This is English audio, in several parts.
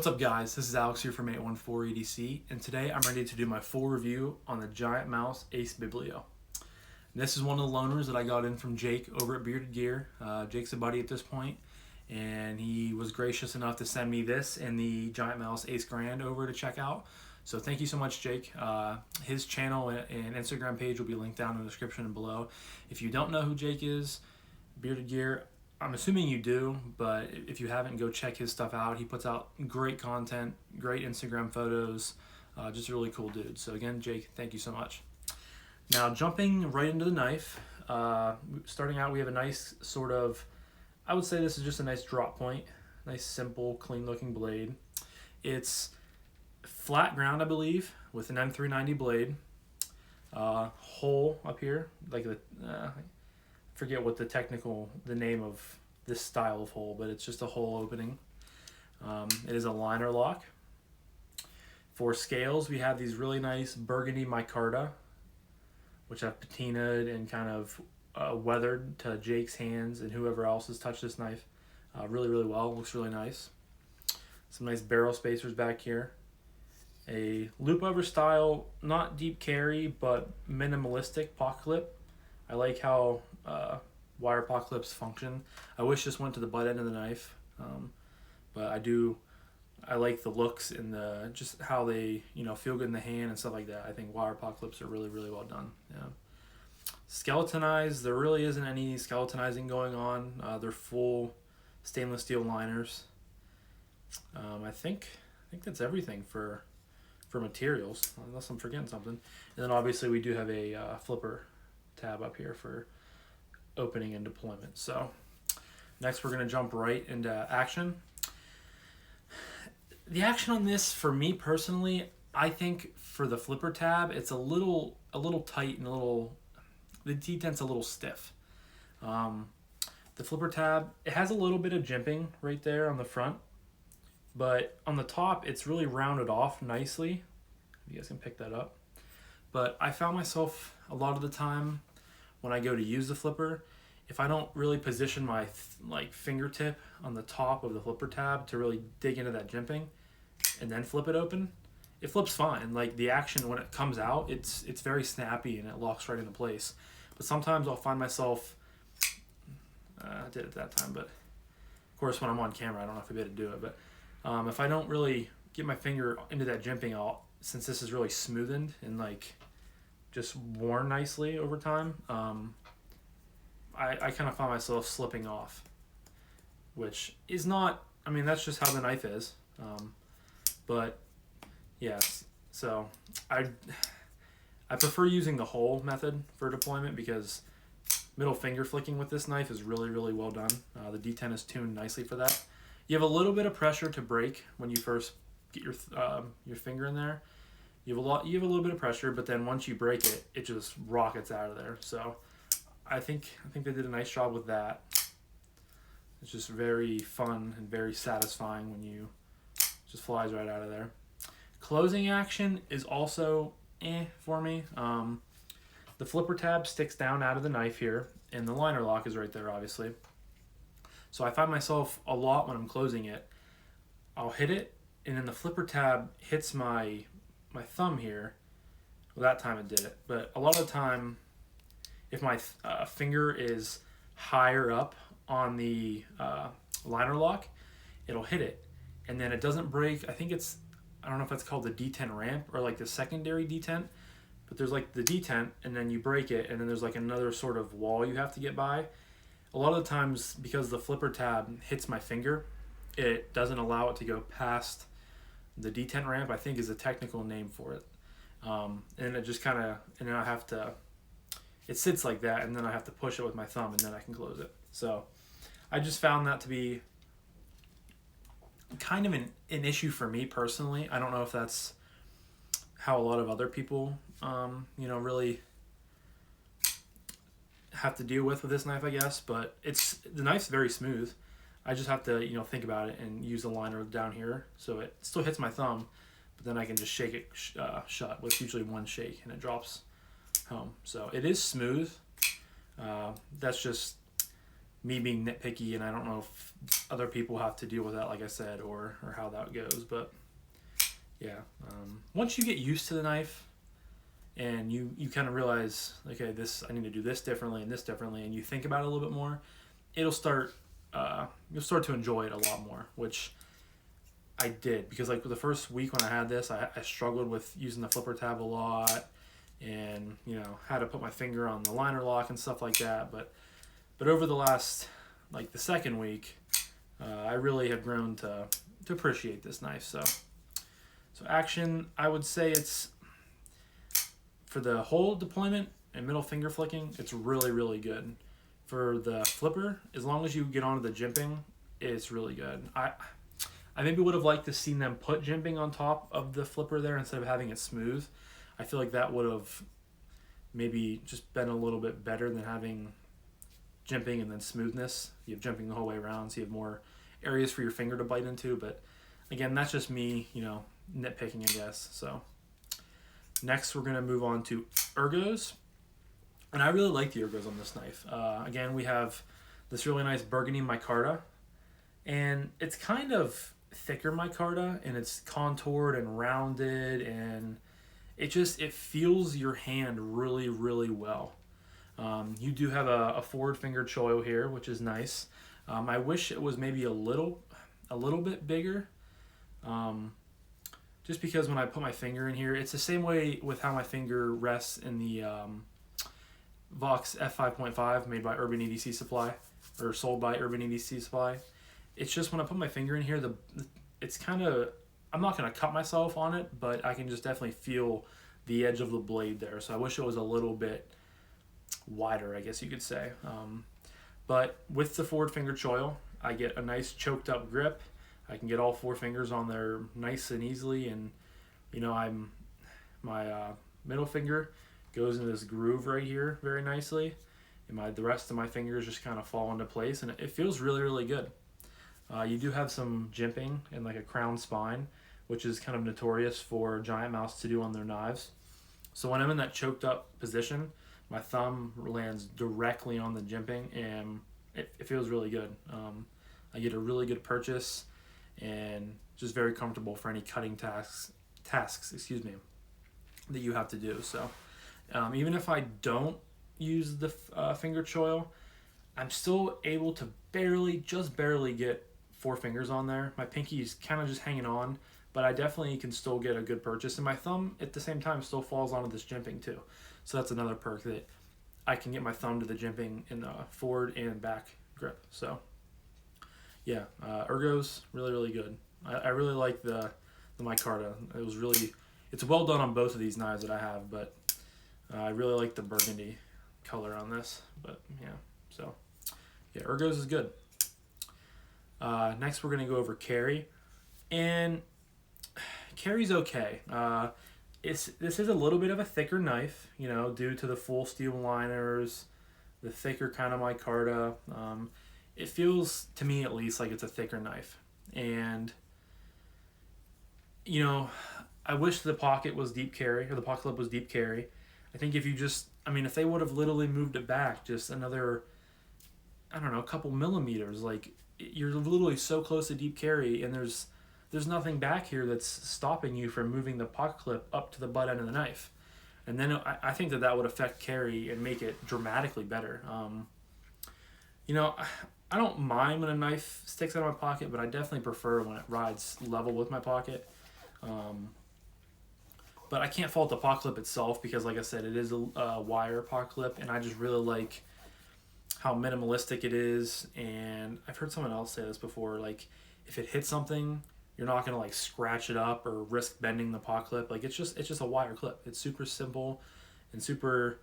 What's up guys, this is Alex here from 814 EDC, and today I'm ready to do my full review on the Giant Mouse Ace Biblio. And this is one of the loaners that I got in from Jake over at Bearded Gear. Jake's a buddy at this point, and he was gracious enough to send me this and the Giant Mouse Ace Grand over to check out. So thank you so much, Jake. His channel and Instagram page will be linked down in the description below. If you don't know who Jake is, Bearded Gear, I'm assuming you do, but if you haven't, go check his stuff out. He puts out great content, great Instagram photos, just a really cool dude. So again, Jake, thank you so much. Now jumping right into the knife, starting out we have a nice sort of, I would say this is just a nice drop point, nice simple clean looking blade. It's flat ground, I believe, with an M390 blade, hole up here, like the, forget what the name of this style of hole, but it's just a hole opening. It is a liner lock. For scales, we have these really nice burgundy micarta, which I've patinaed and kind of weathered to Jake's hands and whoever else has touched this knife really, really well. It looks really nice. Some nice barrel spacers back here. A loop over style, not deep carry, but minimalistic pocket clip. I like how wire pocket clips function. I wish this went to the butt end of the knife, but I like the looks and the just how they feel good in the hand and stuff like that. I think wire pocket clips are really, really well done. Yeah. Skeletonized, there really isn't any skeletonizing going on. They're full stainless steel liners. I think that's everything for materials, unless I'm forgetting something. And then obviously we do have a flipper tab up here for opening and deployment. So next we're going to jump right into action. The action on this, for me personally, I think for the flipper tab, it's a little tight and the detent's a little stiff. The flipper tab, it has a little bit of jimping right there on the front, but on the top it's really rounded off nicely. You guys can pick that up. But I found myself a lot of the time when I go to use the flipper, if I don't really position my fingertip on the top of the flipper tab to really dig into that jimping and then flip it open, it flips fine. Like the action when it comes out, it's very snappy and it locks right into place. But sometimes I'll find myself, I did it that time, but of course when I'm on camera I don't know if I'll be able to do it, but if I don't really get my finger into that jimping, since this is really smoothened and just worn nicely over time, I kind of find myself slipping off, which is not, I mean, that's just how the knife is. But yes, so I prefer using the hole method for deployment because middle finger flicking with this knife is really, really well done. The D10 is tuned nicely for that. You have a little bit of pressure to break when you first get your finger in there. You have a little bit of pressure, but then once you break it, it just rockets out of there. So I think they did a nice job with that. It's just very fun and very satisfying when you just flies right out of there. Closing action is also for me. The flipper tab sticks down out of the knife here, and the liner lock is right there, obviously. So I find myself a lot when I'm closing it, I'll hit it, and then the flipper tab hits my thumb here. Well, that time it did it, but a lot of the time, if my finger is higher up on the liner lock, it'll hit it, and then it doesn't break. I don't know if that's called the detent ramp or like the secondary detent, but there's like the detent, and then you break it, and then there's like another sort of wall you have to get by. A lot of the times, because the flipper tab hits my finger, it doesn't allow it to go past the detent ramp, I think is a technical name for it. And it just kind of, and then I have to, it sits like that, and then I have to push it with my thumb, and then I can close it. So I just found that to be kind of an issue for me personally. I don't know if that's how a lot of other people, really have to deal with this knife, I guess. But the knife's very smooth. I just have to, think about it and use the liner down here, so it still hits my thumb, but then I can just shake it shut with usually one shake, and it drops home. So it is smooth. That's just me being nitpicky, and I don't know if other people have to deal with that, like I said, or how that goes. But yeah, once you get used to the knife and you kind of realize, okay, this, I need to do this differently and this differently, and you think about it a little bit more, it'll start, you'll start to enjoy it a lot more, which I did, because like the first week when I had this, I struggled with using the flipper tab a lot, and had to put my finger on the liner lock and stuff like that. But over the last, like the second week, I really have grown to appreciate this knife. So action, I would say it's, for the whole deployment and middle finger flicking, it's really, really good. For the flipper, as long as you get onto the jimping, it's really good. I maybe would have liked to seen them put jimping on top of the flipper there instead of having it smooth. I feel like that would have maybe just been a little bit better than having jimping and then smoothness. You have jimping the whole way around, so you have more areas for your finger to bite into. But again, that's just me, nitpicking, I guess. So next, we're gonna move on to Ergos, and I really like the Ergos on this knife. Again, we have this really nice burgundy micarta, and it's kind of thicker micarta, and it's contoured and rounded, and it feels your hand really, really well. You do have a forward finger choil here, which is nice. I wish it was maybe a little bit bigger, just because when I put my finger in here, it's the same way with how my finger rests in the Vox F5.5 made by Urban EDC Supply, or sold by Urban EDC Supply. It's just when I put my finger in here, it's kind of, I'm not going to cut myself on it, but I can just definitely feel the edge of the blade there. So I wish it was a little bit wider, I guess you could say. But with the forward finger choil, I get a nice choked up grip. I can get all four fingers on there nice and easily, and my middle finger goes into this groove right here very nicely, and the rest of my fingers just kind of fall into place, and it feels really, really good. You do have some jimping and like a crown spine, which is kind of notorious for giant mouse to do on their knives. So when I'm in that choked up position, my thumb lands directly on the jimping, and it feels really good. I get a really good purchase, and just very comfortable for any cutting tasks, that you have to do. So even if I don't use the finger choil, I'm still able to just barely get four fingers on there. My pinky's kind of just hanging on, but I definitely can still get a good purchase, and my thumb at the same time still falls onto this jimping too. So that's another perk, that I can get my thumb to the jimping in the forward and back grip. So yeah, Ergos, really, really good. I really like the micarta. It's well done on both of these knives that I have, but I really like the burgundy color on this. But yeah, so yeah, Ergos is good. Next, we're going to go over Carry, and Carry's okay. This is a little bit of a thicker knife, due to the full steel liners, the thicker kind of micarta. It feels, to me at least, like it's a thicker knife. And, I wish the pocket was deep carry, or the pocket clip was deep carry. I think if they would have literally moved it back just another, I don't know, a couple millimeters, like, you're literally so close to deep carry, and there's nothing back here that's stopping you from moving the pocket clip up to the butt end of the knife. And then I think that would affect carry and make it dramatically better. I don't mind when a knife sticks out of my pocket, but I definitely prefer when it rides level with my pocket. But I can't fault the pocket clip itself, because, like I said, it is a wire pocket clip, and I just really like how minimalistic it is. And I've heard someone else say this before, like, if it hits something, you're not gonna like scratch it up or risk bending the pocket clip. Like, it's just a wire clip. It's super simple and super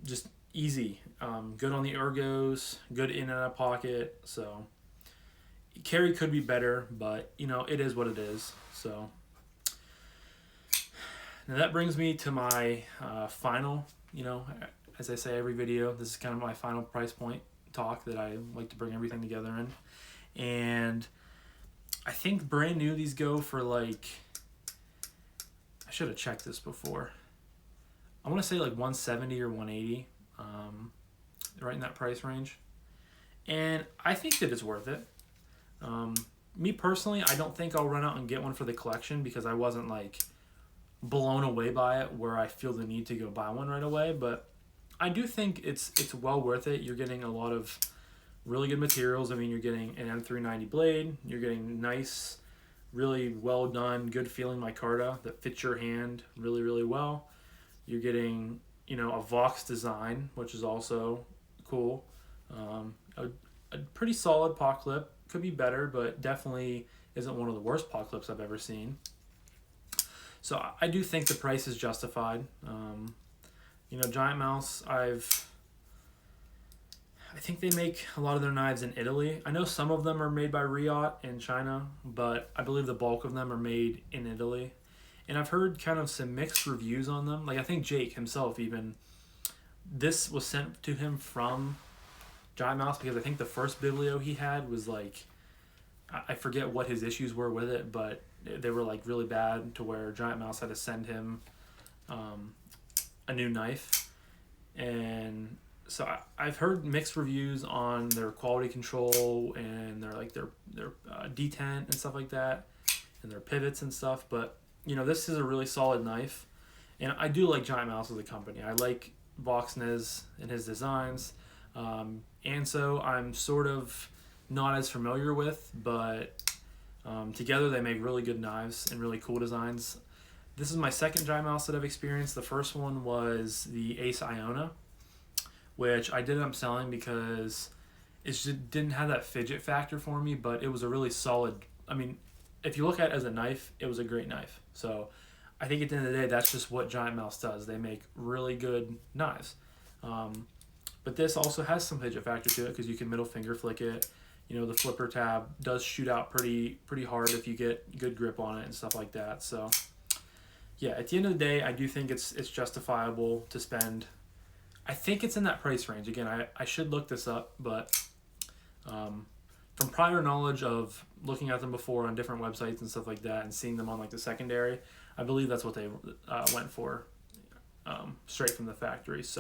just easy. Good on the Ergos, good in and out of pocket. So carry could be better, but it is what it is. So now that brings me to my final, as I say every video, this is kind of my final price point talk that I like to bring everything together in. And I think brand new these go for like, I should have checked this before. I want to say like 170 or 180, right in that price range. and I think that it's worth it. Me personally, I don't think I'll run out and get one for the collection because I wasn't like blown away by it where I feel the need to go buy one right away. But I do think it's well worth it. You're getting a lot of really good materials. I mean, you're getting an M390 blade. You're getting nice, really well done, good feeling micarta that fits your hand really, really well. You're getting, a Vox design, which is also cool. A pretty solid pot clip. Could be better, but definitely isn't one of the worst pot clips I've ever seen. So I do think the price is justified. Giant Mouse, I think they make a lot of their knives in Italy. I know some of them are made by Riot in China, but I believe the bulk of them are made in Italy. And I've heard kind of some mixed reviews on them. Like I think Jake himself even, this was sent to him from Giant Mouse because I think the first Biblio he had was like, I forget what his issues were with it, but they were like really bad to where Giant Mouse had to send him a new knife. And so I've heard mixed reviews on their quality control and their detent and stuff like that, and their pivots and stuff. But this is a really solid knife, and I do like Giant Mouse as a company. I like Voxnez and his designs. Anso I'm sort of not as familiar with, but together they make really good knives and really cool designs. This is my second Giant Mouse that I've experienced. The first one was the Ace Iona, which I did end up selling because it just didn't have that fidget factor for me, but it was a really solid, I mean, if you look at it as a knife, it was a great knife. So I think at the end of the day, that's just what Giant Mouse does. They make really good knives. But this also has some fidget factor to it because you can middle finger flick it. The flipper tab does shoot out pretty hard if you get good grip on it and stuff like that. So yeah, at the end of the day, I do think it's justifiable to spend. I think it's in that price range. Again, I should look this up, but from prior knowledge of looking at them before on different websites and stuff like that and seeing them on like the secondary, I believe that's what they went for straight from the factory. So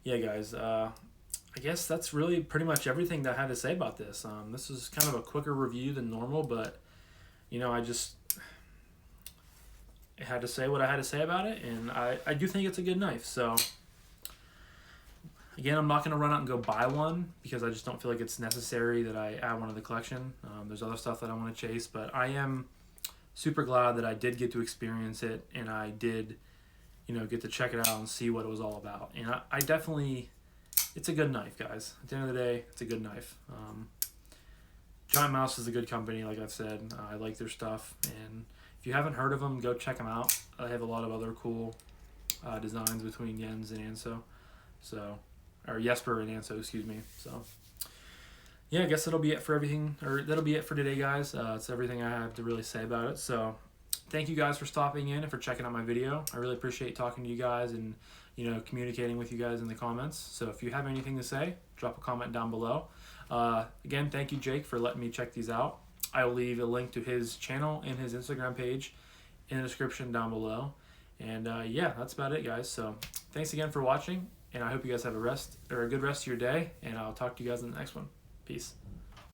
yeah, guys, I guess that's really pretty much everything that I had to say about this. This is kind of a quicker review than normal, but I had to say what I had to say about it, and I do think it's a good knife. So again, I'm not going to run out and go buy one because I just don't feel like it's necessary that I add one to the collection. There's other stuff that I want to chase, but I am super glad that I did get to experience it, and I did get to check it out and see what it was all about. And I definitely, it's a good knife, guys. At the end of the day, it's a good knife. Giant Mouse is a good company, like I've said. I like their stuff, and if you haven't heard of them, go check them out. I have a lot of other cool designs between Jens and Anso, or Jesper and Anso, excuse me. So yeah, I guess that'll be it for everything, or that'll be it for today, guys. It's everything I have to really say about it. So thank you guys for stopping in and for checking out my video. I really appreciate talking to you guys and communicating with you guys in the comments. So if you have anything to say, drop a comment down below. Again, thank you, Jake, for letting me check these out. I will leave a link to his channel and his Instagram page in the description down below. And yeah, that's about it, guys. So thanks again for watching, and I hope you guys have a good rest of your day, and I'll talk to you guys in the next one. Peace.